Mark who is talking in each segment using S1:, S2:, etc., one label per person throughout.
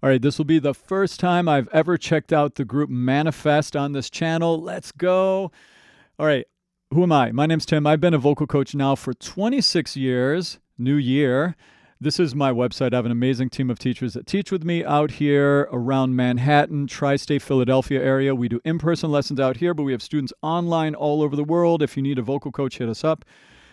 S1: All right, this will be the first time I've ever checked out the group Manifest on this channel. Let's go. All right, who am I? My name's Tim. I've been a vocal coach now for 26 years, new year. This is my website. I have an amazing team of teachers that teach with me out here around Manhattan, tri-state Philadelphia area. We do in-person lessons out here, but we have students online all over the world. If you need a vocal coach, hit us up.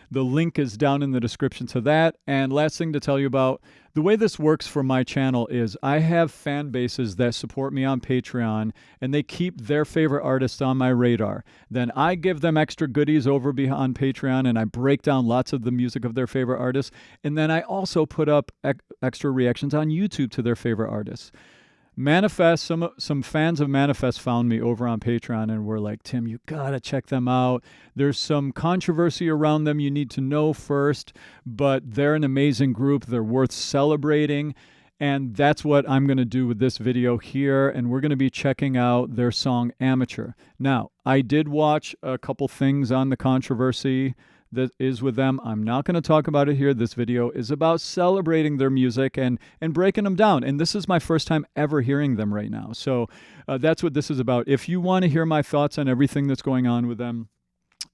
S1: The link is down in the description to that. And last thing to tell you about, the way this works for my channel is I have fan bases that support me on Patreon, and they keep their favorite artists on my radar. Then I give them extra goodies over on Patreon, and I break down lots of the music of their favorite artists. And then I also put up extra reactions on YouTube to their favorite artists. Manifest, some fans of Manifest found me over on Patreon and were like, Tim, you gotta check them out. There's some controversy around them you need to know first, but they're an amazing group. They're worth celebrating. And that's what I'm going to do with this video here. And we're going to be checking out their song Amateur. Now, I did watch a couple things on the controversy that is with them. I'm not going to talk about it here. This video is about celebrating their music and breaking them down. And this is my first time ever hearing them right now. So that's what this is about. If you want to hear my thoughts on everything that's going on with them,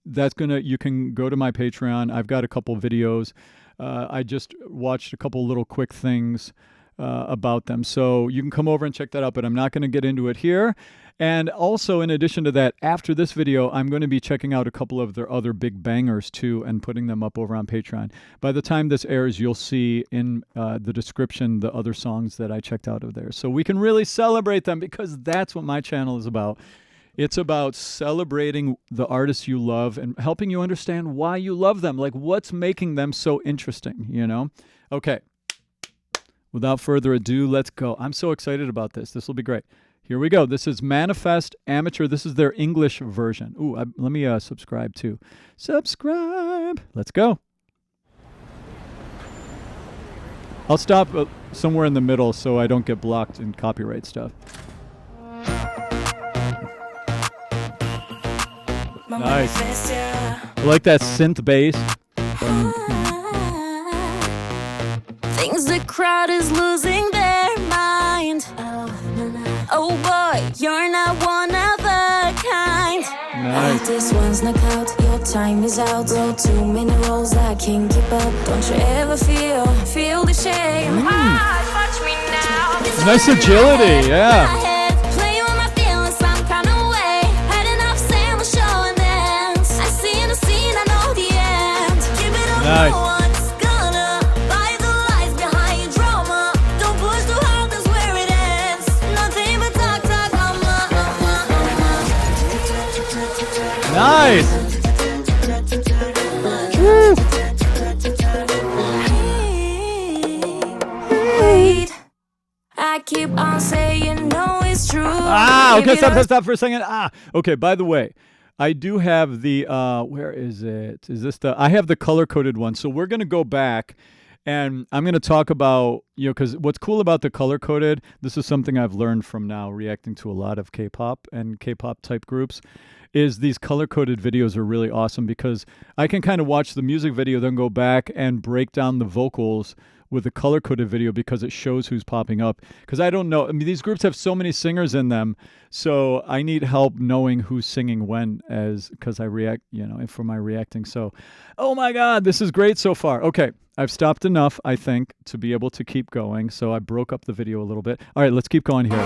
S1: you can go to my Patreon. I've got a couple videos. I just watched a couple little quick things about them. So you can come over and check that out, but I'm not going to get into it here. And also, in addition to that, after this video, I'm going to be checking out a couple of their other big bangers too and putting them up over on Patreon. By the time this airs, you'll see in the description the other songs that I checked out of there. So we can really celebrate them, because that's what my channel is about. It's about celebrating the artists you love and helping you understand why you love them, like what's making them so interesting, you know? Okay. Without further ado, let's go. I'm so excited about this. This will be great. Here we go. This is Manifest Amateur. This is their English version. Ooh, let me subscribe too. Subscribe. Let's go. I'll stop somewhere in the middle so I don't get blocked in copyright stuff. Nice. I like that synth bass.
S2: Thinks the crowd is losing their mind. Oh boy, you're not one of a kind.
S1: Nice.
S2: This one's knockout, your time is out. Roll too many rolls, I can't keep up. Don't you ever feel the shame? Watch me now.
S1: Nice agility, yeah. Nice. Nice. Woo.
S2: I keep on saying no, it's true.
S1: Okay, stop for a second. Okay, by the way, I do have the, where is it? Is this I have the color-coded one. So we're going to go back and I'm going to talk about, because what's cool about the color-coded, this is something I've learned from now reacting to a lot of K-pop and K-pop type groups, is these color-coded videos are really awesome because I can kind of watch the music video, then go back and break down the vocals with a color-coded video because it shows who's popping up. Because I don't know, I mean, these groups have so many singers in them, so I need help knowing who's singing when, because I react, for my reacting. So, oh my God, this is great so far. Okay, I've stopped enough, I think, to be able to keep going. So I broke up the video a little bit. All right, let's keep going here.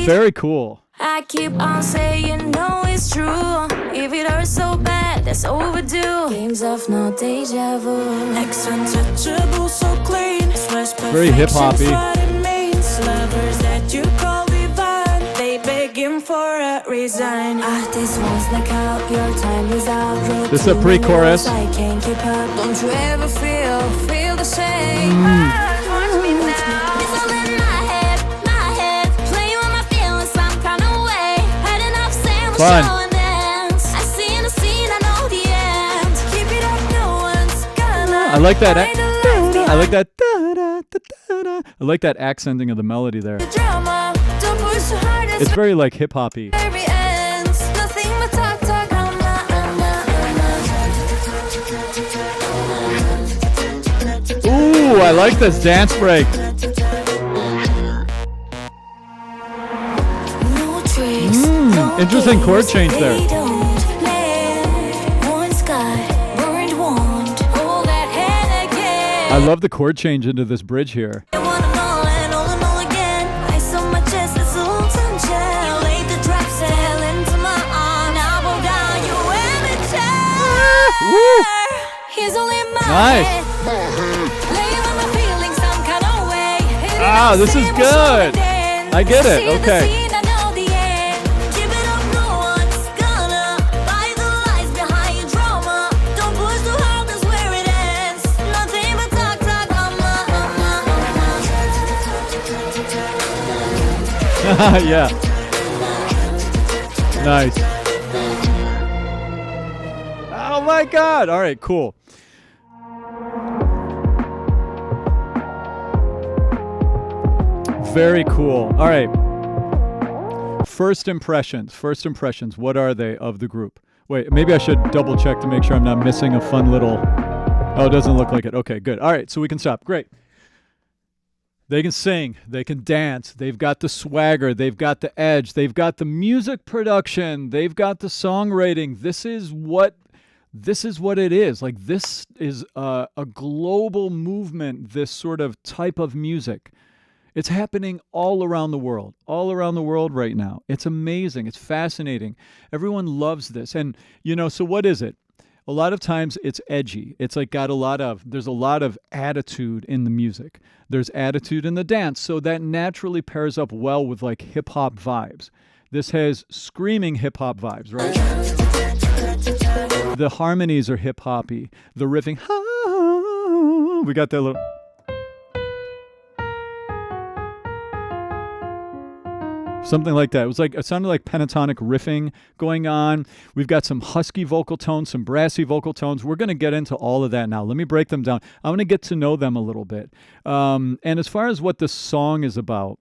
S1: Very cool.
S2: I keep on saying no, it's true. If it hurts so bad, that's overdue. Games of no deja vu. Ex untouchable, so clean.
S1: Very hip-hoppy.
S2: Lovers that you call divine, they begging for a resign. This one's like out, your time is out.
S1: This is a pre-chorus.
S2: I can't keep up. Don't you ever feel the same? Watch me now. It's all in my head. Playing with my feelings some kind of way. Had enough saying
S1: Fun.
S2: show and dance. I see in the scene, I know the end. Keep it up, no one's gonna.
S1: I like that. I like that. I like that accenting of the melody there. It's very like hip hoppy. Ooh, I like this dance break. Interesting chord change there.
S2: They don't land. One sky, burned wand. Hold that head again.
S1: I love the chord change into this bridge here.
S2: I wanna know and all again. Ice on my chest, it's a long time chill. You laid the trap, sail into my arms. Now bow down, you amateur. Here's only my
S1: Nice.
S2: head. Laying with my feelings some kind of way.
S1: Ah, this is good. I get it. Okay. Yeah. Nice. Oh my God. All right, cool. Very cool. All right. First impressions. What are they of the group? Wait, maybe I should double check to make sure I'm not missing a fun little... Oh, it doesn't look like it. Okay, good. All right, so we can stop. Great. They can sing, they can dance, they've got the swagger, they've got the edge, they've got the music production, they've got the songwriting. This is what it is. Like, this is a global movement, this sort of type of music. It's happening all around the world right now. It's amazing. It's fascinating. Everyone loves this. And, so what is it? A lot of times it's edgy. It's like there's a lot of attitude in the music. There's attitude in the dance. So that naturally pairs up well with like hip hop vibes. This has screaming hip hop vibes, right? The harmonies are hip hoppy. The riffing, we got that little... Something like that. It sounded like pentatonic riffing going on. We've got some husky vocal tones, some brassy vocal tones. We're going to get into all of that now. Let me break them down. I want to get to know them a little bit. And as far as what the song is about,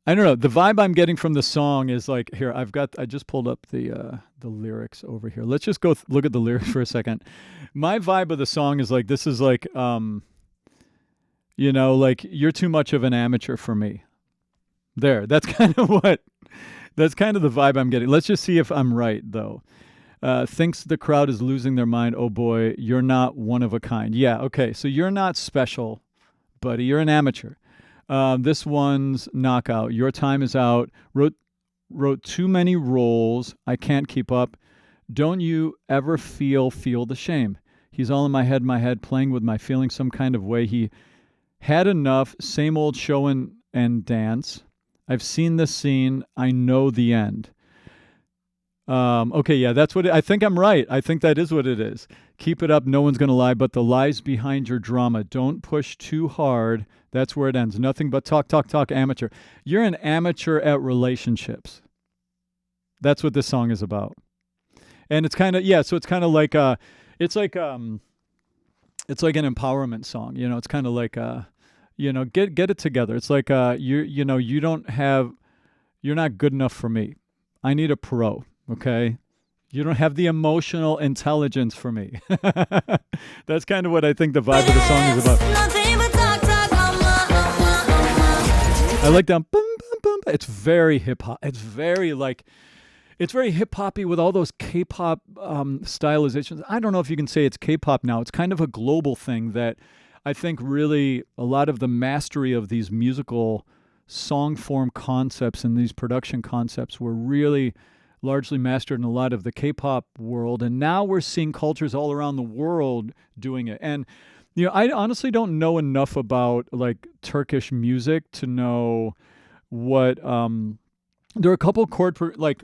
S1: I don't know. The vibe I'm getting from the song is like, here, I just pulled up the lyrics over here. Let's just go look at the lyrics for a second. My vibe of the song is like, this is like, like, you're too much of an amateur for me. There, that's kind of the vibe I'm getting. Let's just see if I'm right, though. Thinks the crowd is losing their mind. Oh boy, you're not one of a kind. Yeah, okay, so you're not special, buddy. You're an amateur. This one's knockout. Your time is out. Wrote too many roles. I can't keep up. Don't you ever feel the shame? He's all in my head, playing with my feelings some kind of way. He had enough. Same old show and dance. I've seen this scene. I know the end. Okay, yeah, that's what I think. I'm right. I think that is what it is. Keep it up. No one's going to lie, but the lies behind your drama. Don't push too hard. That's where it ends. Nothing but talk, amateur. You're an amateur at relationships. That's what this song is about. And it's kind of, so it's kind of like, it's like an empowerment song. It's kind of like, get it together. It's like, you're not good enough for me. I need a pro, okay? You don't have the emotional intelligence for me. That's kind of what I think the vibe of the song is about. I like that. Boom, boom, boom. It's very hip hop. It's very hip hoppy with all those K-pop stylizations. I don't know if you can say it's K-pop now. It's kind of a global thing that I think really a lot of the mastery of these musical song form concepts and these production concepts were really largely mastered in a lot of the K-pop world. And now we're seeing cultures all around the world doing it. And, I honestly don't know enough about like Turkish music to know what, there are a couple like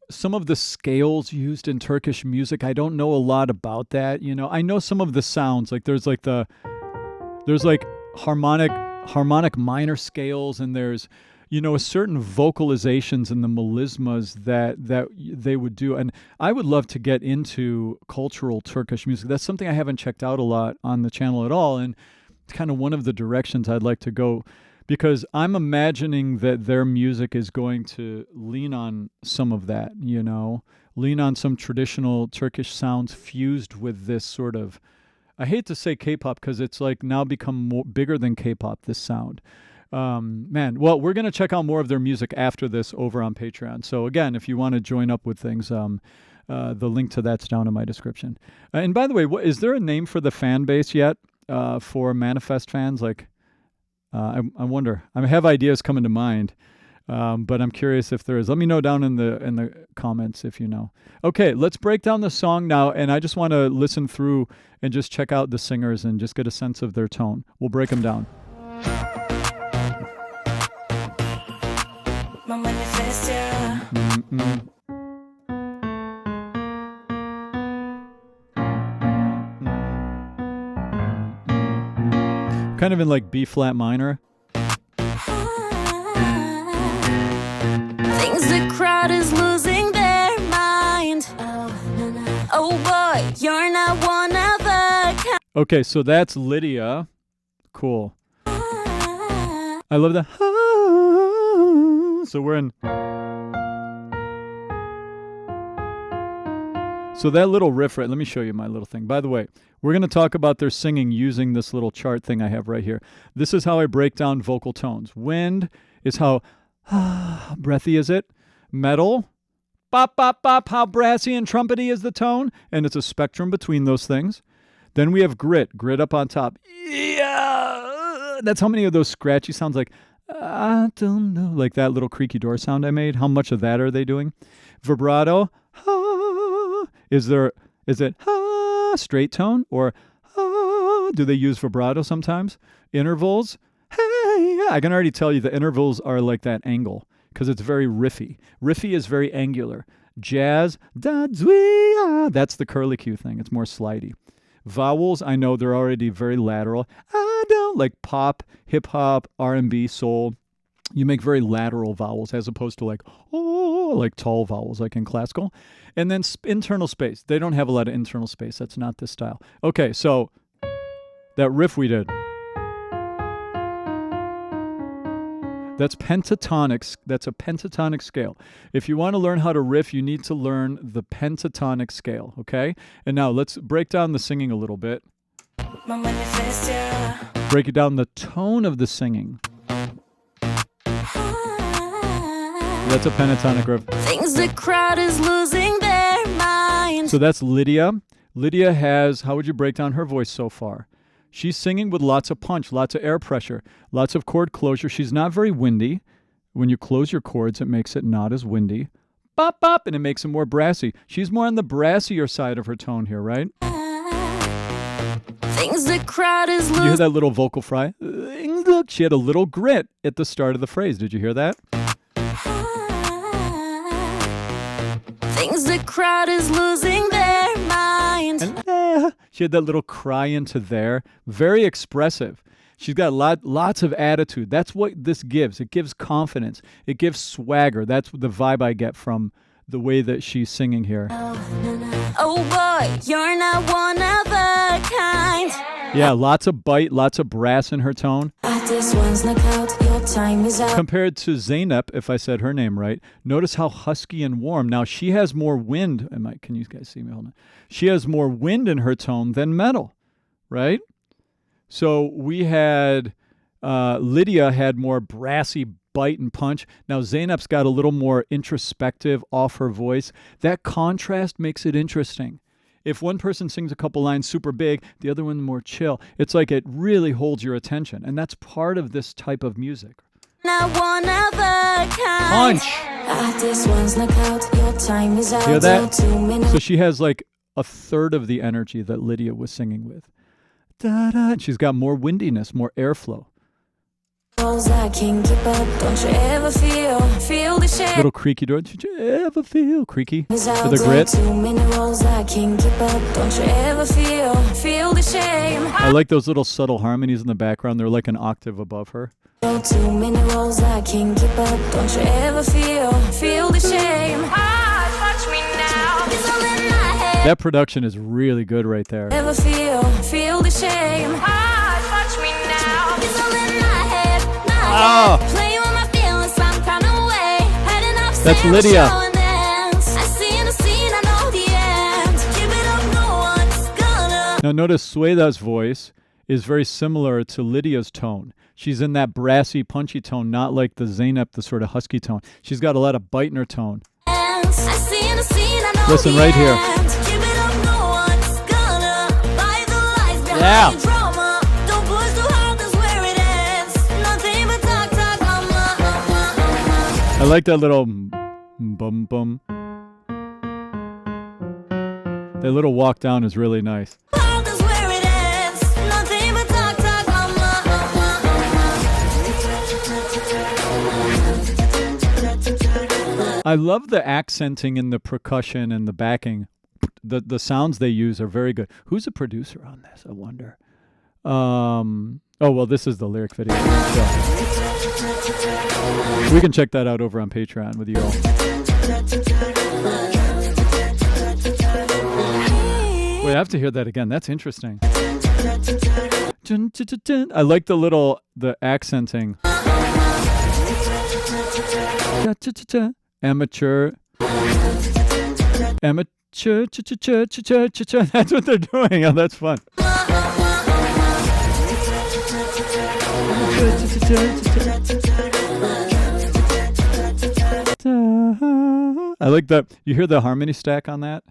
S1: some of the scales used in Turkish music. I don't know a lot about that. I know some of the sounds, like there's harmonic minor scales, and there's, a certain vocalizations in the melismas that they would do. And I would love to get into cultural Turkish music. That's something I haven't checked out a lot on the channel at all. And it's kind of one of the directions I'd like to go, because I'm imagining that their music is going to lean on some of that, lean on some traditional Turkish sounds fused with this sort of, I hate to say K-pop because it's like now become bigger than K-pop, this sound. Man, well, we're going to check out more of their music after this over on Patreon. So again, if you want to join up with things, the link to that's down in my description. And by the way, is there a name for the fan base yet for Manifest fans? Like, I wonder. I have ideas coming to mind, but I'm curious if there is. Let me know down in the comments if you know. Okay, let's break down the song now, and I just want to listen through and just check out the singers and just get a sense of their tone. We'll break them down. Kind of in like B flat minor.
S2: Thinks the crowd is losing their mind. Oh boy, you're not one of a kind.
S1: Okay, so that's Lydia. Cool. I love that. So we're in. So that little riff, right? Let me show you my little thing. By the way, we're going to talk about their singing using this little chart thing I have right here. This is how I break down vocal tones. Wind is how breathy is it? Metal, bop, bop, bop, how brassy and trumpety is the tone? And it's a spectrum between those things. Then we have grit up on top. Yeah, that's how many of those scratchy sounds like, I don't know, like that little creaky door sound I made. How much of that are they doing? Vibrato, is it straight tone or do they use vibrato sometimes? Intervals, hey, yeah, I can already tell you the intervals are like that angle because it's very riffy. Riffy is very angular. Jazz, that's the curlicue thing. It's more slidey. Vowels, I know they're already very lateral. I don't like pop, hip hop, R&B, soul. You make very lateral vowels as opposed to like tall vowels like in classical. And then internal space. They don't have a lot of internal space. That's not this style. Okay, so that riff we did. That's pentatonic. That's a pentatonic scale. If you want to learn how to riff, you need to learn the pentatonic scale, okay? And now let's break down the singing a little bit. Break it down the tone of the singing. That's a pentatonic riff.
S2: Thinks the crowd is losing their mind.
S1: So that's Lydia. Lydia has, how would you break down her voice so far? She's singing with lots of punch, lots of air pressure, lots of chord closure. She's not very windy. When you close your chords, it makes it not as windy. Bop, bop, and it makes it more brassy. She's more on the brassier side of her tone here, right?
S2: Thinks the crowd is
S1: Did you hear that little vocal fry? Look, she had a little grit at the start of the phrase. Did you hear that?
S2: Thinks the crowd is losing their mind.
S1: And she had that little cry into there. Very expressive. She's got lots of attitude. That's what this gives. It gives confidence. It gives swagger. That's the vibe I get from the way that she's singing here.
S2: Oh boy, you're not one of a kind.
S1: Yeah, lots of bite, lots of brass in her tone.
S2: This one's knockout, your time is out.
S1: Compared to Zeynep, if I said her name right, notice how husky and warm. Now, she has more wind. Can you guys see me? Hold on. She has more wind in her tone than metal, right? So we had, Lydia had more brassy bite and punch. Now, Zeynep's got a little more introspective off her voice. That contrast makes it interesting. If one person sings a couple lines super big, the other one more chill, it's like it really holds your attention. And that's part of this type of music.
S2: Not one of a kind.
S1: Punch!
S2: This one's knockout, your time is out.
S1: Hear that? So she has like a third of the energy that Lydia was singing with. Da-da. She's got more windiness, more airflow.
S2: I can keep up. Don't you ever feel the shame?
S1: Little creaky door. Did you ever feel creaky with a grit?
S2: Too many roles I can keep up. Don't you ever feel the shame?
S1: I like those little subtle harmonies in the background. They're like an octave above her.
S2: Too many roles I can keep up. Don't you ever feel the shame? Touch me now. It's all in my head.
S1: That production is really good right there.
S2: Ever feel the shame? Touch me now. It's all in my head.
S1: Oh.
S2: Playing with my feelings some kind of way. Had enough.
S1: That's Lydia.
S2: I see the scene, I know the end. Keep it up, no one's gonna.
S1: Now notice Sueda's voice is very similar to Lydia's tone. She's in that brassy, punchy tone, not like the Zeynep, the sort of husky tone. She's got a lot of bite in her tone. Listen right here. Yeah. I like that little bum bum. That little walk down is really nice. I love the accenting in the percussion and the backing. The sounds they use are very good. Who's a producer on this? I wonder. Oh, well, this is the lyric video. So we can check that out over on Patreon with you all. Wait, I have to hear that again. That's interesting. I like the accenting. Amateur. That's what they're doing. Oh, that's fun. I like that. You hear the harmony stack on that?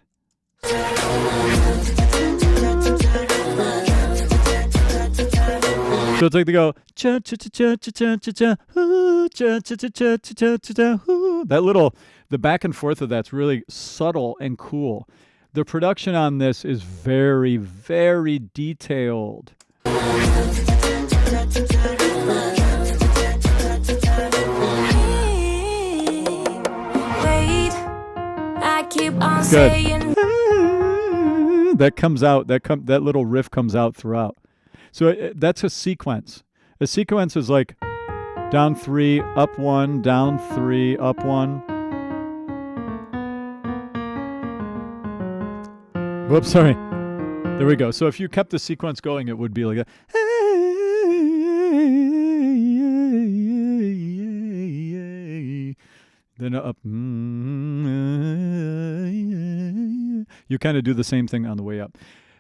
S1: So it's like they go cha cha cha cha cha cha cha cha cha cha cha cha cha cha. That little, the back and forth of that's really subtle and cool. The production on this is very, very detailed. Good. That comes out. That little riff comes out throughout. So that's a sequence. A sequence is like down 3, up 1, down 3, up 1. Whoops, sorry. There we go. So if you kept the sequence going, it would be like a. Then up. You kind of do the same thing on the way up.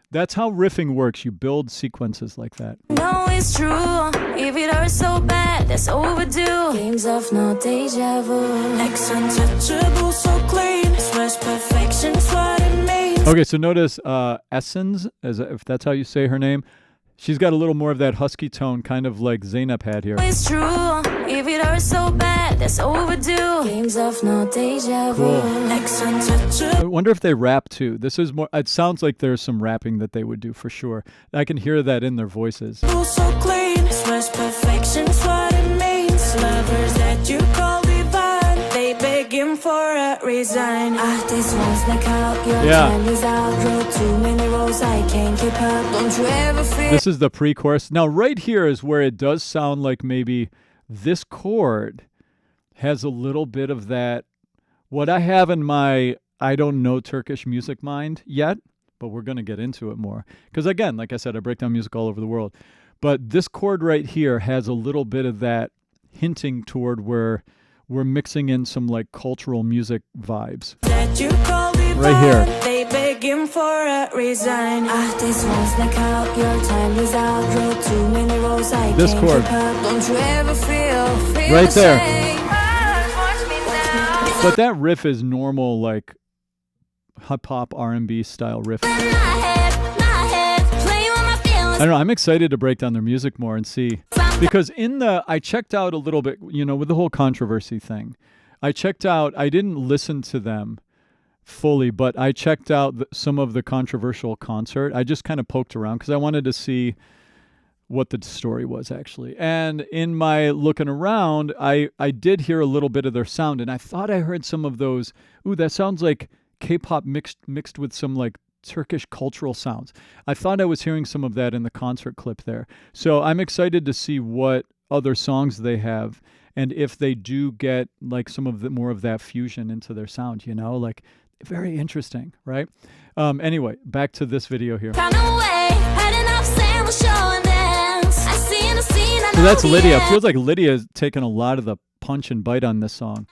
S1: That's how riffing works. You build sequences like that.
S2: No, it's true. If it hurts so bad, that's overdue. Games of no deja vu. Untouchable, so clean. Express perfection's what it means.
S1: Okay, so notice Essence, if that's how you say her name. She's got a little more of that husky tone, kind of like Zeynep had here.
S2: It's true. If it hurts so bad, that's overdue. Games of no deja vu.
S1: Cool. I wonder if they rap too. This is more. It sounds like there's some rapping that they would do for sure. I can hear that in their voices.
S2: So clean, express perfection's what it means. Lovers that you call divine, they begging for a resign. This one's like out, your time is out. Wrote too many roles, I can't keep up. Don't you ever feel?
S1: This is the pre-chorus. Now, right here is where it does sound like maybe this chord has a little bit of that. What I have in my, I don't know Turkish music mind yet, but we're going to get into it more. Because again, like I said, I break down music all over the world. But this chord right here has a little bit of that hinting toward where we're mixing in some like cultural music vibes.
S2: That you call
S1: right here.
S2: They begging for a resign. This one's like out, your time is out. Wrote too many roles, I
S1: this
S2: can't
S1: chord.
S2: keep up. Don't you ever feel
S1: right there.
S2: Watch me now.
S1: But that riff is normal, like hip hop R&B style riff. I don't know. I'm excited to break down their music more and see, because I checked out a little bit, with the whole controversy thing. I didn't listen to them fully, but I checked out some of the controversial concert. I just kind of poked around because I wanted to see what the story was actually. And in my looking around, I did hear a little bit of their sound, and I thought I heard some of those. Ooh, that sounds like K-pop mixed with some like Turkish cultural sounds. I thought I was hearing some of that in the concert clip there. So I'm excited to see what other songs they have, and if they do get like some of the more of that fusion into their sound, like very interesting, right? Anyway, back to this video here. So that's Lydia. Feels like Lydia is taking a lot of the punch and bite on this song.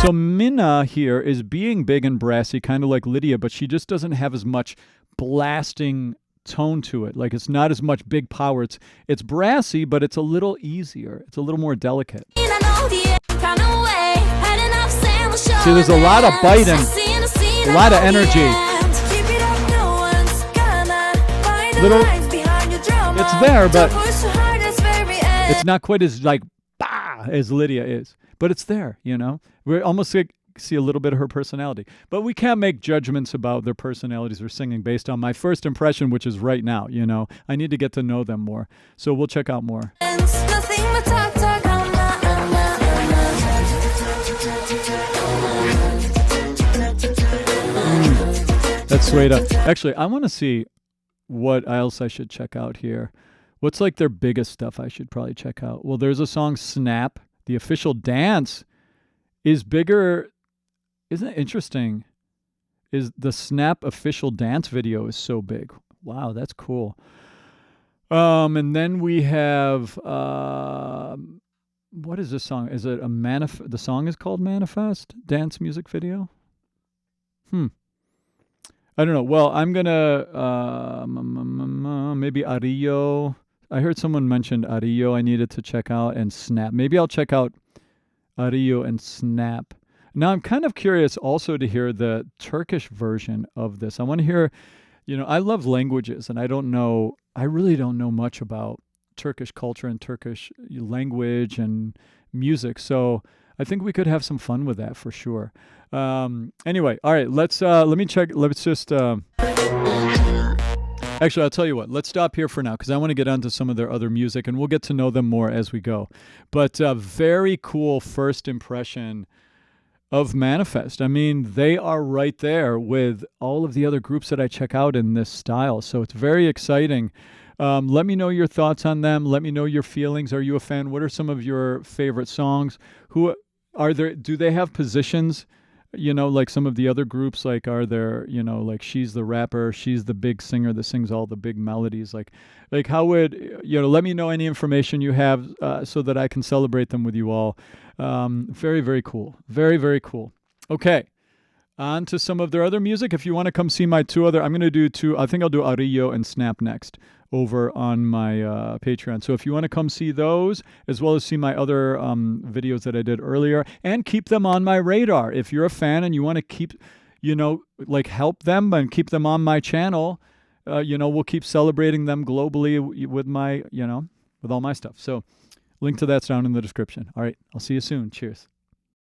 S1: So Minna here is being big and brassy, kind of like Lydia, but she just doesn't have as much blasting tone to it. Like it's not as much big power. It's brassy, but it's a little easier. It's a little more delicate. See, there's a lot of biting, a lot of energy. Little, it's there, but it's not quite as like bah as Lydia is. But it's there, you know. We're almost like see a little bit of her personality. But we can't make judgments about their personalities or singing based on my first impression, which is right now, you know. I need to get to know them more. So we'll check out more. That's sweet. Actually, I want to see what else I should check out here. What's like their biggest stuff I should probably check out? Well, there's a song, Snap. The official dance is bigger. Isn't it interesting? Is the Snap official dance video is so big. Wow, that's cool. And then we have, what is this song? Is it a the song is called Manifest? Dance music video? I don't know. Well, I'm going to, maybe Arillo. I heard someone mentioned Arillo I needed to check out, and Snap. Maybe I'll check out Arillo and Snap. Now, I'm kind of curious also to hear the Turkish version of this. I want to hear, you know, I love languages, and I really don't know much about Turkish culture and Turkish language and music. So I think we could have some fun with that for sure. Anyway, all right, let me check. Let's just, actually, I'll tell you what, let's stop here for now because I want to get onto some of their other music and we'll get to know them more as we go. But very cool first impression of Manifest. I mean, they are right there with all of the other groups that I check out in this style. So it's very exciting. Let me know your thoughts on them. Let me know your feelings. Are you a fan? What are some of your favorite songs? Who are there? Do they have positions? You know, like some of the other groups, like are there, you know, like she's the rapper, she's the big singer that sings all the big melodies. Like how would, you know, let me know any information you have so that I can celebrate them with you all. Very, very cool. Very, very cool. Okay. On to some of their other music. If you want to come see my two other, I'm going to do two, I think I'll do Arillo and Snap next over on my Patreon. So if you want to come see those, as well as see my other videos that I did earlier, and keep them on my radar. If you're a fan and you want to keep, you know, like help them and keep them on my channel, you know, we'll keep celebrating them globally with my, you know, with all my stuff. So link to that's down in the description. All right, I'll see you soon. Cheers.